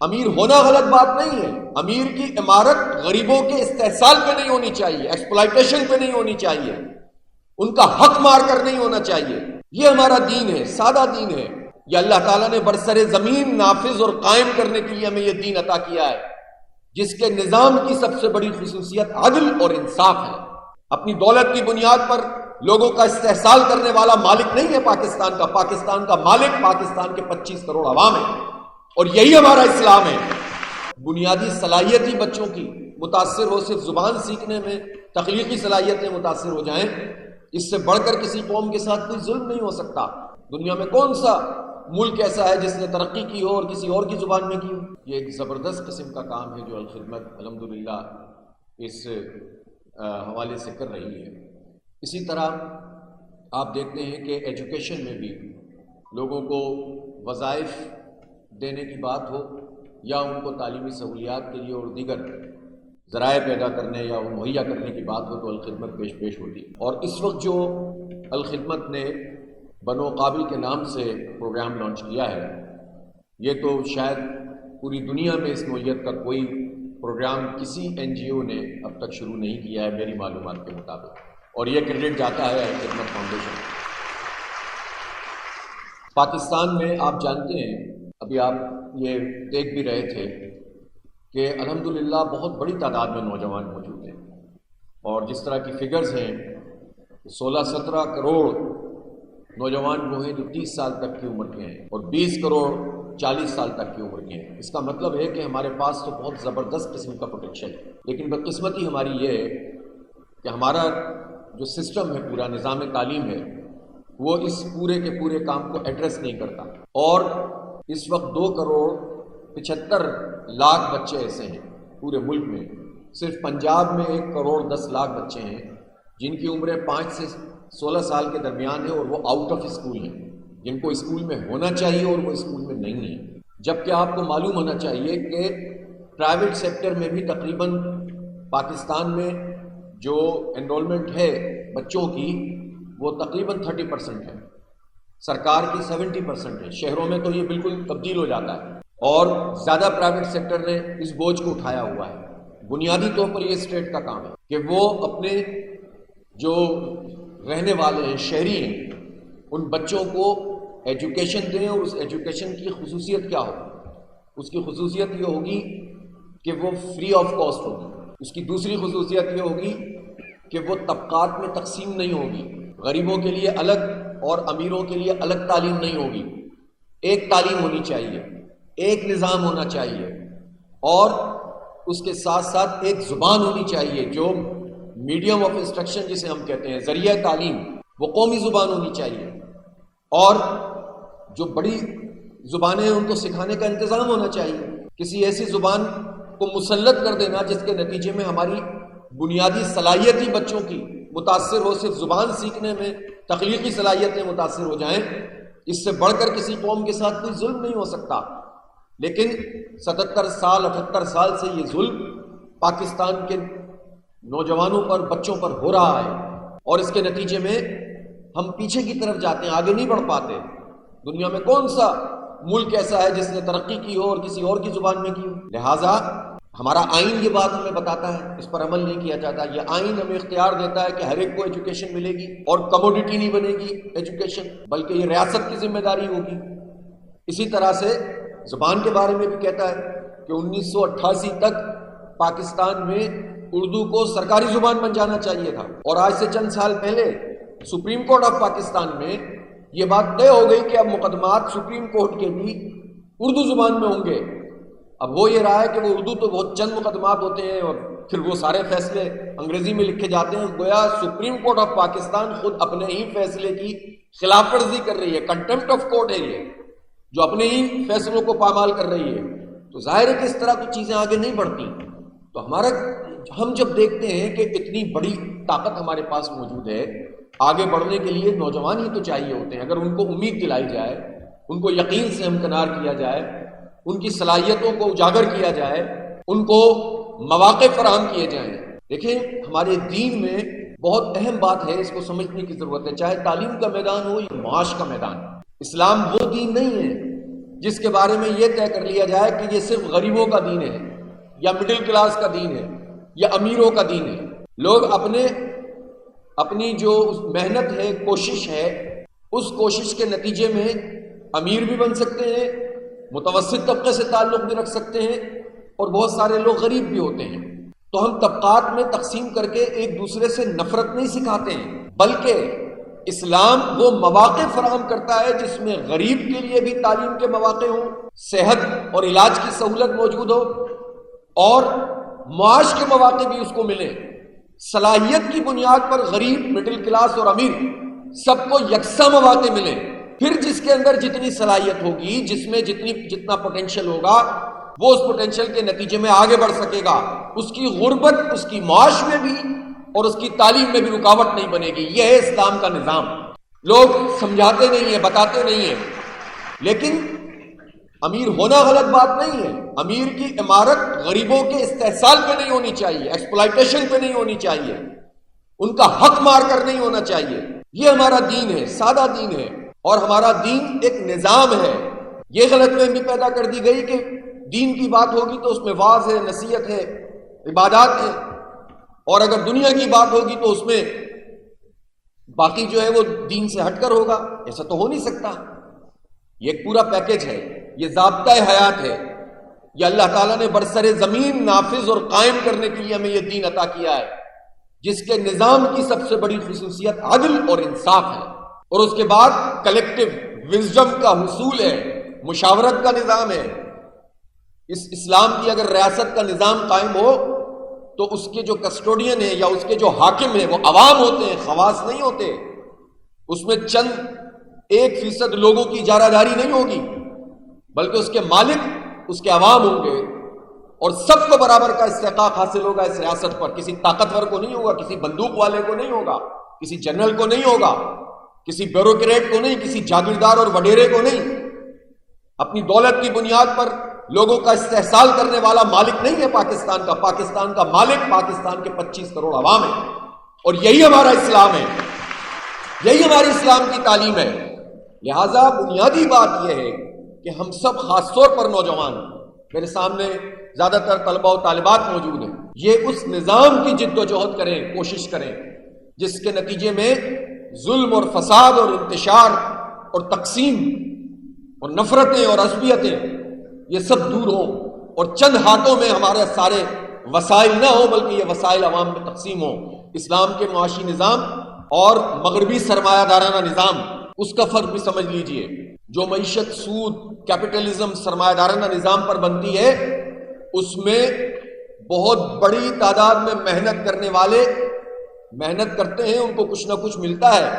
امیر ہونا غلط بات نہیں ہے، امیر کی عمارت غریبوں کے استحصال پہ نہیں ہونی چاہیے، ایکسپلائٹیشن پہ نہیں ہونی چاہیے، ان کا حق مار کر نہیں ہونا چاہیے۔ یہ ہمارا دین ہے، سادہ دین ہے۔ یہ اللہ تعالیٰ نے برسر زمین نافذ اور قائم کرنے کے لیے ہمیں یہ دین عطا کیا ہے، جس کے نظام کی سب سے بڑی خصوصیت عدل اور انصاف ہے۔ اپنی دولت کی بنیاد پر لوگوں کا استحصال کرنے والا مالک نہیں ہے پاکستان کا مالک پاکستان کے 25 کروڑ عوام ہے، اور یہی ہمارا اسلام ہے۔ بنیادی صلاحیت ہی بچوں کی متاثر ہو، صرف زبان سیکھنے میں تخلیقی صلاحیتیں متاثر ہو جائیں، اس سے بڑھ کر کسی قوم کے ساتھ کوئی ظلم نہیں ہو سکتا۔ دنیا میں کون سا ملک ایسا ہے جس نے ترقی کی ہو اور کسی اور کی زبان میں کی ہو؟ یہ ایک زبردست قسم کا کام ہے جو الخدمت الحمدللہ اس حوالے سے کر رہی ہے۔ اسی طرح آپ دیکھتے ہیں کہ ایجوکیشن میں بھی لوگوں کو وظائف دینے کی بات ہو یا ان کو تعلیمی سہولیات کے لیے اور دیگر ذرائع پیدا کرنے یا مہیا کرنے کی بات ہو تو الخدمت پیش ہوتی ہے۔ اور اس وقت جو الخدمت نے بنو قابل کے نام سے پروگرام لانچ کیا ہے، یہ تو شاید پوری دنیا میں اس نوعیت کا کوئی پروگرام کسی این جی او نے اب تک شروع نہیں کیا ہے میری معلومات کے مطابق، اور یہ کریڈٹ جاتا ہے الخدمت فاؤنڈیشن۔ پاکستان میں آپ جانتے ہیں، ابھی آپ یہ دیکھ بھی رہے تھے کہ الحمدللہ بہت بڑی تعداد میں نوجوان موجود ہیں، اور جس طرح کی فگرز ہیں 16-17 کروڑ نوجوان وہ ہیں جو 30 سال تک کی عمر کے ہیں اور 20 کروڑ 40 سال تک کی عمر کے ہیں۔ اس کا مطلب ہے کہ ہمارے پاس تو بہت زبردست قسم کا پوٹینشل ہے، لیکن بدقسمتی ہماری یہ ہے کہ ہمارا جو سسٹم ہے، پورا نظام تعلیم ہے، وہ اس پورے کے پورے کام کو ایڈریس نہیں کرتا۔ اور اس وقت 2 کروڑ 75 لاکھ بچے ایسے ہیں پورے ملک میں، صرف پنجاب میں 1 کروڑ 10 لاکھ بچے ہیں جن کی عمریں 5 سے 16 سال کے درمیان ہے، اور وہ آؤٹ آف اسکول ہیں، جن کو اسکول میں ہونا چاہیے اور وہ اسکول میں نہیں ہیں۔ جبکہ آپ کو معلوم ہونا چاہیے کہ پرائیویٹ سیکٹر میں بھی تقریباً پاکستان میں جو انرولمنٹ ہے بچوں کی وہ تقریباً 30% ہے، سرکار کی 70% ہے۔ شہروں میں تو یہ بالکل تبدیل ہو جاتا ہے، اور زیادہ پرائیویٹ سیکٹر نے اس بوجھ کو اٹھایا ہوا ہے۔ بنیادی طور پر یہ اسٹیٹ کا کام ہے کہ وہ اپنے جو رہنے والے ہیں، شہری ہیں، ان بچوں کو ایجوکیشن دیں، اور اس ایجوکیشن کی خصوصیت کیا ہوگی؟ اس کی خصوصیت یہ ہوگی کہ وہ فری آف کاسٹ ہوگی۔ اس کی دوسری خصوصیت یہ ہوگی کہ وہ طبقات میں تقسیم نہیں ہوگی، غریبوں کے لیے الگ اور امیروں کے لیے الگ تعلیم نہیں ہوگی، ایک تعلیم ہونی چاہیے، ایک نظام ہونا چاہیے، اور اس کے ساتھ ساتھ ایک زبان ہونی چاہیے جو میڈیم آف انسٹرکشن جسے ہم کہتے ہیں، ذریعہ تعلیم، وہ قومی زبان ہونی چاہیے، اور جو بڑی زبانیں ہیں ان کو سکھانے کا انتظام ہونا چاہیے۔ کسی ایسی زبان کو مسلط کر دینا جس کے نتیجے میں ہماری بنیادی صلاحیت ہی بچوں کی متاثر ہو، صرف زبان سیکھنے میں تخلیقی صلاحیتیں متاثر ہو جائیں، اس سے بڑھ کر کسی قوم کے ساتھ کوئی ظلم نہیں ہو سکتا۔ لیکن 77 سال 78 سال سے یہ ظلم پاکستان کے نوجوانوں پر، بچوں پر ہو رہا ہے، اور اس کے نتیجے میں ہم پیچھے کی طرف جاتے ہیں، آگے نہیں بڑھ پاتے۔ دنیا میں کون سا ملک ایسا ہے جس نے ترقی کی ہو اور کسی اور کی زبان میں کی ہو؟ لہٰذا ہمارا آئین یہ بات ہمیں بتاتا ہے، اس پر عمل نہیں کیا جاتا۔ یہ آئین ہمیں اختیار دیتا ہے کہ ہر ایک کو ایجوکیشن ملے گی، اور کموڈٹی نہیں بنے گی ایجوکیشن، بلکہ یہ ریاست کی ذمہ داری ہوگی۔ اسی طرح سے زبان کے بارے میں بھی کہتا ہے کہ 1988 تک پاکستان میں اردو کو سرکاری زبان بن جانا چاہیے تھا، اور آج سے چند سال پہلے سپریم کورٹ آف پاکستان میں یہ بات طے ہو گئی کہ اب مقدمات سپریم کورٹ کے بھی اردو زبان میں ہوں گے۔ اب وہ یہ رہا ہے کہ وہ اردو تو بہت چند مقدمات ہوتے ہیں، اور پھر وہ سارے فیصلے انگریزی میں لکھے جاتے ہیں، گویا سپریم کورٹ آف پاکستان خود اپنے ہی فیصلے کی خلاف ورزی کر رہی ہے، کنٹمپٹ آف کورٹ ہے یہ، جو اپنے ہی فیصلوں کو پامال کر رہی ہے۔ تو ظاہر ہے کہ اس طرح کی چیزیں آگے نہیں بڑھتی۔ تو ہم جب دیکھتے ہیں کہ اتنی بڑی طاقت ہمارے پاس موجود ہے، آگے بڑھنے کے لیے نوجوان ہی تو چاہیے ہوتے ہیں۔ اگر ان کو امید دلائی جائے، ان کو یقین سے ہمکنار کیا جائے، ان کی صلاحیتوں کو اجاگر کیا جائے، ان کو مواقع فراہم کیے جائیں۔ دیکھیں، ہمارے دین میں بہت اہم بات ہے، اس کو سمجھنے کی ضرورت ہے، چاہے تعلیم کا میدان ہو یا معاش کا میدان۔ اسلام وہ دین نہیں ہے جس کے بارے میں یہ طے کر لیا جائے کہ یہ صرف غریبوں کا دین ہے یا مڈل کلاس کا دین ہے یا امیروں کا دین ہے۔ لوگ اپنی جو محنت ہے، کوشش ہے، اس کوشش کے نتیجے میں امیر بھی بن سکتے ہیں، متوسط طبقے سے تعلق بھی رکھ سکتے ہیں، اور بہت سارے لوگ غریب بھی ہوتے ہیں۔ تو ہم طبقات میں تقسیم کر کے ایک دوسرے سے نفرت نہیں سکھاتے ہیں، بلکہ اسلام وہ مواقع فراہم کرتا ہے جس میں غریب کے لیے بھی تعلیم کے مواقع ہوں، صحت اور علاج کی سہولت موجود ہو، اور معاش کے مواقع بھی اس کو ملیں۔ صلاحیت کی بنیاد پر غریب، مڈل کلاس اور امیر سب کو یکساں مواقع ملیں۔ پھر جس کے اندر جتنی صلاحیت ہوگی، جس میں جتنا پوٹینشیل ہوگا، وہ اس پوٹینشیل کے نتیجے میں آگے بڑھ سکے گا۔ اس کی غربت اس کی معاش میں بھی اور اس کی تعلیم میں بھی رکاوٹ نہیں بنے گی۔ یہ ہے اسلام کا نظام۔ لوگ سمجھاتے نہیں ہیں، بتاتے نہیں ہیں، لیکن امیر ہونا غلط بات نہیں ہے۔ امیر کی عمارت غریبوں کے استحصال پہ نہیں ہونی چاہیے، ایکسپلائٹیشن پہ نہیں ہونی چاہیے، ان کا حق مار کر نہیں ہونا چاہیے۔ یہ ہمارا دین ہے، سادہ دین ہے، اور ہمارا دین ایک نظام ہے۔ یہ غلط فہمی پیدا کر دی گئی کہ دین کی بات ہوگی تو اس میں واعظ ہے، نصیحت ہے، عبادات ہے، اور اگر دنیا کی بات ہوگی تو اس میں باقی جو ہے وہ دین سے ہٹ کر ہوگا۔ ایسا تو ہو نہیں سکتا۔ یہ ایک پورا پیکج ہے، یہ ضابطۂ حیات ہے۔ یہ اللہ تعالیٰ نے برسر زمین نافذ اور قائم کرنے کے لیے ہمیں یہ دین عطا کیا ہے، جس کے نظام کی سب سے بڑی خصوصیت عدل اور انصاف ہے، اور اس کے بعد کلیکٹو وزڈم کا حصول ہے، مشاورت کا نظام ہے۔ اس اسلام کی اگر ریاست کا نظام قائم ہو تو اس کے جو کسٹوڈین ہیں یا اس کے جو حاکم ہیں وہ عوام ہوتے ہیں، خواص نہیں ہوتے۔ اس میں چند 1% لوگوں کی اجارہ داری نہیں ہوگی، بلکہ اس کے مالک اس کے عوام ہوں گے، اور سب کو برابر کا استحقاق حاصل ہوگا اس ریاست پر۔ کسی طاقتور کو نہیں ہوگا، کسی بندوق والے کو نہیں ہوگا، کسی جنرل کو نہیں ہوگا، کسی بیوروکریٹ کو نہیں، کسی جاگیردار اور وڈیرے کو نہیں۔ اپنی دولت کی بنیاد پر لوگوں کا استحصال کرنے والا مالک نہیں ہے پاکستان کا۔ پاکستان کا مالک پاکستان کے 25 کروڑ عوام ہے، اور یہی ہمارا اسلام ہے، یہی ہماری اسلام کی تعلیم ہے۔ لہذا بنیادی بات یہ ہے کہ ہم سب، خاص طور پر نوجوان، میرے سامنے زیادہ تر طلبہ و طالبات موجود ہیں، یہ اس نظام کی جد و جہد کریں، کوشش کریں جس کے نتیجے میں ظلم اور فساد اور انتشار اور تقسیم اور نفرتیں اور عصبیتیں یہ سب دور ہوں، اور چند ہاتھوں میں ہمارے سارے وسائل نہ ہوں، بلکہ یہ وسائل عوام میں تقسیم ہوں۔ اسلام کے معاشی نظام اور مغربی سرمایہ دارانہ نظام، اس کا فرق بھی سمجھ لیجئے۔ جو معیشت سود، کیپٹلزم، سرمایہ دارانہ نظام پر بنتی ہے، اس میں بہت بڑی تعداد میں محنت کرنے والے محنت کرتے ہیں، ان کو کچھ نہ کچھ ملتا ہے،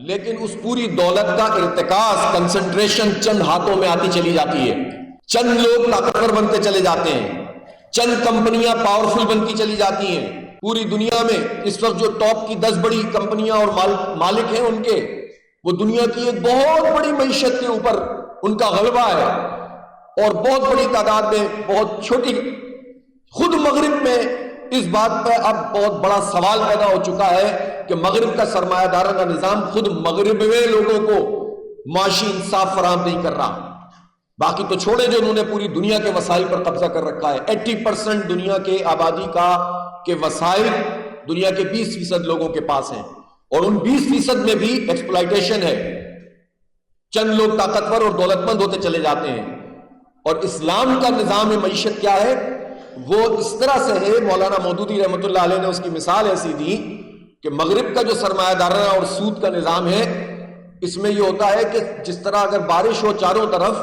لیکن اس پوری دولت کا ارتکاز، کنسنٹریشن چند ہاتھوں میں آتی چلی جاتی ہے۔ چند لوگ طاقتور بنتے چلے جاتے ہیں، چند کمپنیاں پاورفل بنتی چلی جاتی ہیں۔ پوری دنیا میں اس وقت جو ٹاپ کی 10 بڑی کمپنیاں اور مالک ہیں ان کے، وہ دنیا کی ایک بہت بڑی معیشت کے اوپر ان کا غلبہ ہے، اور بہت بڑی تعداد میں بہت چھوٹی۔ خود مغرب میں اس بات پہ اب بہت بڑا سوال پیدا ہو چکا ہے کہ مغرب کا سرمایہ دارانہ نظام خود مغرب میں لوگوں کو معاشی انصاف فراہم نہیں کر رہا۔ باقی تو چھوڑے جو انہوں نے پوری دنیا کے وسائل پر قبضہ کر رکھا ہے۔ 80% دنیا کے آبادی کے وسائل دنیا کے 20% لوگوں کے پاس ہیں، اور ان 20% میں بھی ایکسپلائٹیشن ہے۔ چند لوگ طاقتور اور دولت مند ہوتے چلے جاتے ہیں، اور اسلام کا نظام معیشت کیا ہے؟ وہ اس طرح سے ہے، مولانا مودودی رحمۃ اللہ علیہ نے اس کی مثال ایسی دی کہ مغرب کا جو سرمایہ دارانہ اور سود کا نظام ہے، اس میں یہ ہوتا ہے کہ جس طرح اگر بارش ہو چاروں طرف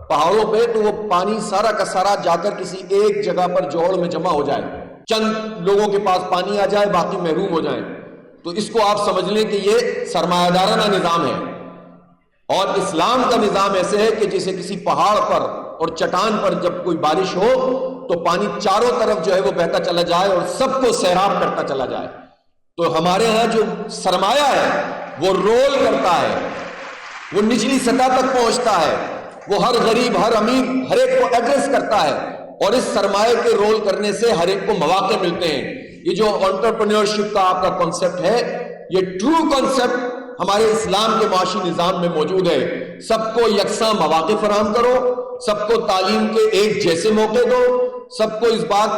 پہاڑوں پہ، تو وہ پانی سارا کا سارا جا کر کسی ایک جگہ پر جوڑ میں جمع ہو جائے، چند لوگوں کے پاس پانی آ جائے، باقی محروم ہو جائیں۔ تو اس کو آپ سمجھ لیں کہ یہ سرمایہ دارانہ نظام ہے۔ اور اسلام کا نظام ایسے ہے کہ جیسے کسی پہاڑ پر اور چٹان پر جب کوئی بارش ہو تو پانی چاروں طرف جو ہے وہ بہتا چلا جائے اور سب کو سیراب کرتا چلا جائے۔ تو ہمارے ہاں جو سرمایہ ہے وہ رول کرتا ہے، وہ نچلی سطح تک پہنچتا ہے، وہ ہر غریب، ہر امیر، ہر ایک کو ایڈریس کرتا ہے، اور اس سرمایہ کے رول کرنے سے ہر ایک کو مواقع ملتے ہیں۔ یہ جو انٹرپرینیورشپ کا آپ کا کانسیپٹ ہے، یہ ٹرو کانسیپٹ ہمارے اسلام کے معاشی نظام میں موجود ہے. سب کو یکساں مواقع فراہم کرو، سب کو تعلیم کے ایک جیسے موقع دو، سب کو اس بات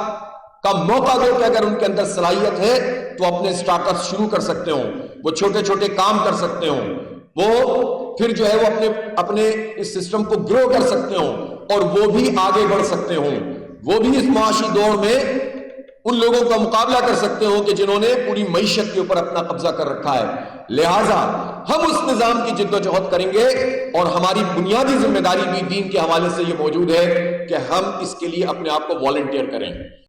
کا موقع دو کہ اگر ان کے اندر صلاحیت ہے تو اپنے سٹارٹ اپ شروع کر سکتے ہوں، وہ چھوٹے چھوٹے کام کر سکتے ہوں، وہ پھر جو ہے وہ اپنے اس سسٹم کو گرو کر سکتے ہوں اور وہ بھی آگے بڑھ سکتے ہوں، وہ بھی اس معاشی دوڑ میں ان لوگوں کا مقابلہ کر سکتے ہوں کہ جنہوں نے پوری معیشت کے اوپر اپنا قبضہ کر رکھا ہے. لہٰذا ہم اس نظام کی جد و جہد کریں گے اور ہماری بنیادی ذمہ داری بھی دین کے حوالے سے یہ موجود ہے کہ ہم اس کے لیے اپنے آپ کو والنٹیئر کریں.